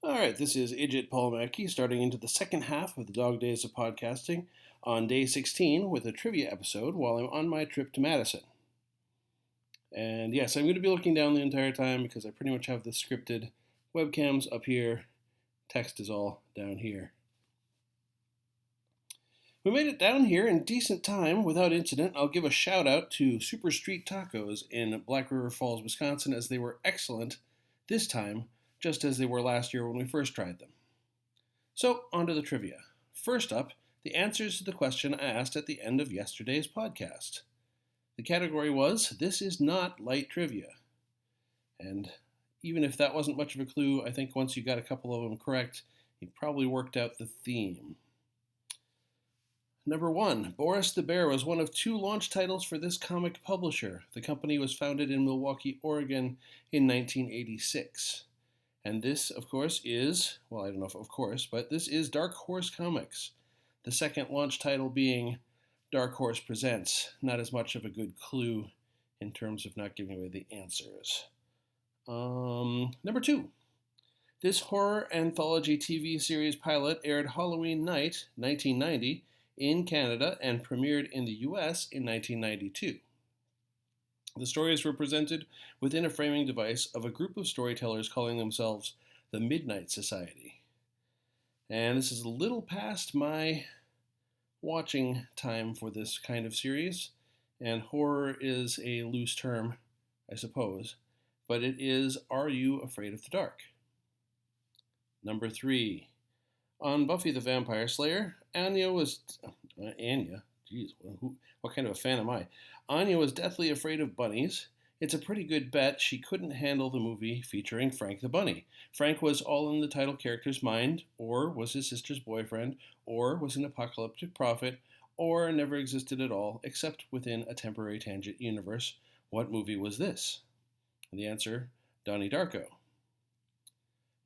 All right, this is Idjit Paul Mackey starting into the second half of the Dog Days of Podcasting on day 16 with a trivia episode while I'm on my trip to Madison. And yes, I'm going to be looking down the entire time because I pretty much have the scripted webcams up here. Text is all down here. We made it down here in decent time without incident. I'll give a shout out to Super Street Tacos in Black River Falls, Wisconsin, as they were excellent this time, just as they were last year when we first tried them. So, on to the trivia. First up, the answers to the question I asked at the end of yesterday's podcast. The category was, This is not light trivia. And even if that wasn't much of a clue, I think once you got a couple of them correct, you probably worked out the theme. Number 1, Boris the Bear was one of 2 launch titles for this comic publisher. The company was founded in Milwaukee, Oregon in 1986. And this, of course, is, well, I don't know if of course, but this is Dark Horse Comics. The second launch title being Dark Horse Presents. Not as much of a good clue in terms of not giving away the answers. Number 2. This horror anthology TV series pilot aired Halloween night, 1990, in Canada and premiered in the US in 1992. The stories were presented within a framing device of a group of storytellers calling themselves the Midnight Society. And this is a little past my watching time for this kind of series, and horror is a loose term, I suppose, but it is Are You Afraid of the Dark? Number 3. On Buffy the Vampire Slayer, Anya, geez, what kind of a fan am I? Anya was deathly afraid of bunnies. It's a pretty good bet she couldn't handle the movie featuring Frank the Bunny. Frank was all in the title character's mind, or was his sister's boyfriend, or was an apocalyptic prophet, or never existed at all, except within a temporary tangent universe. What movie was this? And the answer, Donnie Darko.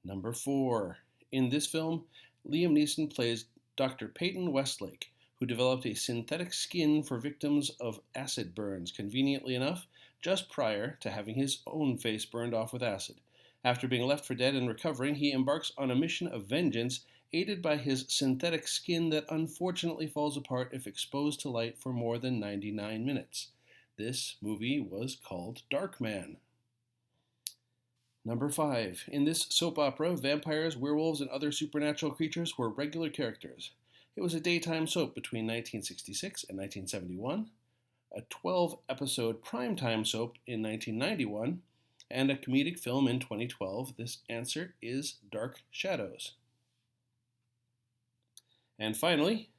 Number 4. In this film, Liam Neeson plays Dr. Peyton Westlake, who developed a synthetic skin for victims of acid burns, conveniently enough, just prior to having his own face burned off with acid. After being left for dead and recovering, he embarks on a mission of vengeance, aided by his synthetic skin that unfortunately falls apart if exposed to light for more than 99 minutes. This movie was called Darkman. Number 5. In this soap opera, vampires, werewolves, and other supernatural creatures were regular characters. It was a daytime soap between 1966 and 1971, a 12-episode primetime soap in 1991, and a comedic film in 2012. This answer is Dark Shadows. And finally,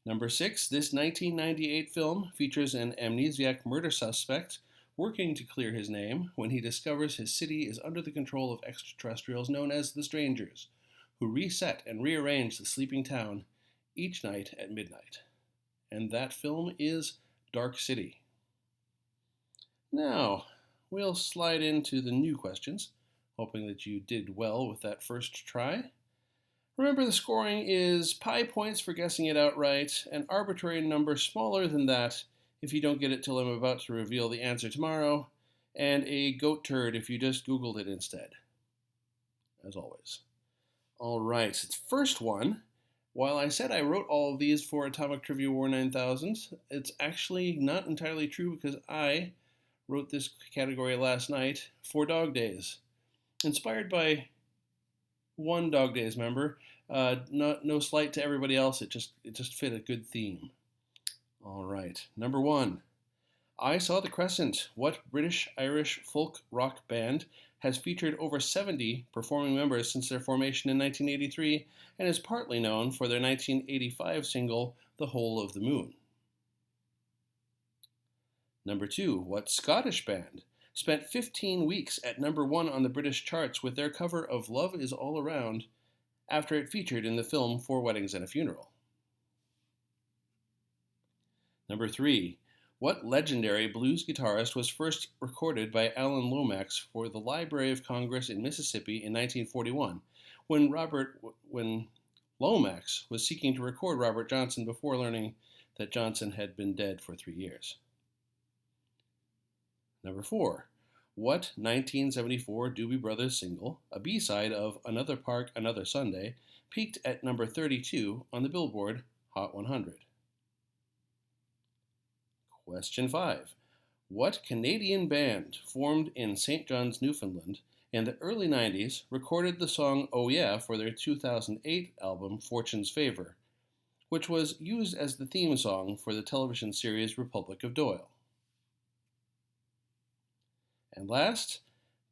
number 6. This 1998 film features an amnesiac murder suspect working to clear his name when he discovers his city is under the control of extraterrestrials known as the Strangers, who reset and rearrange the sleeping town each night at midnight. And that film is Dark City. Now, we'll slide into the new questions, hoping that you did well with that first try. Remember, the scoring is pi points for guessing it outright, an arbitrary number smaller than that if you don't get it till I'm about to reveal the answer tomorrow, and a goat turd if you just Googled it instead, as always. All right, first one. While I said I wrote all of these for Atomic Trivia War 9000, it's actually not entirely true because I wrote this category last night for Dog Days. Inspired by one Dog Days member, no slight to everybody else, it just fit a good theme. All right, number 1. I Saw the Crescent. What British-Irish folk rock band has featured over 70 performing members since their formation in 1983 and is partly known for their 1985 single, The Whole of the Moon? Number 2. What Scottish band spent 15 weeks at number 1 on the British charts with their cover of Love Is All Around after it featured in the film Four Weddings and a Funeral? Number 3. What legendary blues guitarist was first recorded by Alan Lomax for the Library of Congress in Mississippi in 1941, when Lomax was seeking to record Robert Johnson before learning that Johnson had been dead for 3 years? Number 4. What 1974 Doobie Brothers single, a B-side of Another Park, Another Sunday, peaked at number 32 on the Billboard Hot 100? Question 5. What Canadian band formed in St. John's, Newfoundland in the early 90s recorded the song Oh Yeah for their 2008 album Fortune's Favor, which was used as the theme song for the television series Republic of Doyle? And last,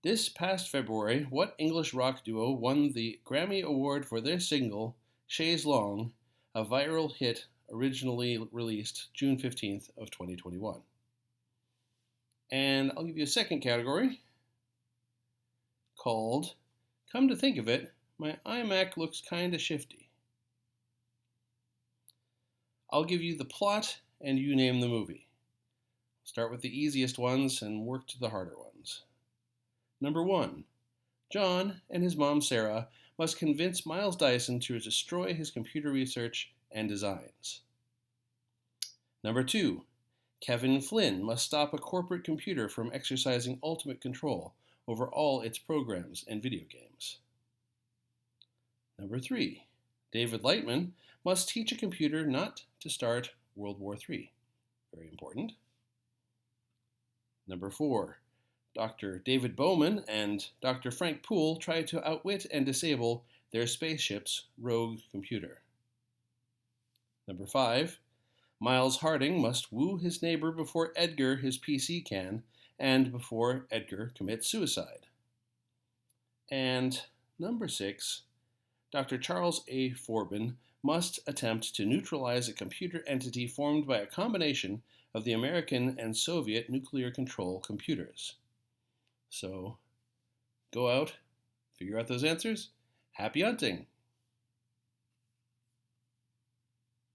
this past February, what English rock duo won the Grammy Award for their single, Chaise Long, a viral hit originally released June 15th of 2021? And I'll give you a second category called, Come to Think of It, My iMac Looks Kinda Shifty. I'll give you the plot and you name the movie. Start with the easiest ones and work to the harder ones. Number 1. John and his mom Sarah must convince Miles Dyson to destroy his computer research and designs. Number 2. Kevin Flynn must stop a corporate computer from exercising ultimate control over all its programs and video games. Number 3. David Lightman must teach a computer not to start World War III. Very important. Number 4. Dr. David Bowman and Dr. Frank Poole try to outwit and disable their spaceship's rogue computer. Number 5. Miles Harding must woo his neighbor before Edgar his PC can, and before Edgar commits suicide. And number 6. Dr. Charles A. Forbin must attempt to neutralize a computer entity formed by a combination of the American and Soviet nuclear control computers. So, go out, figure out those answers. Happy hunting!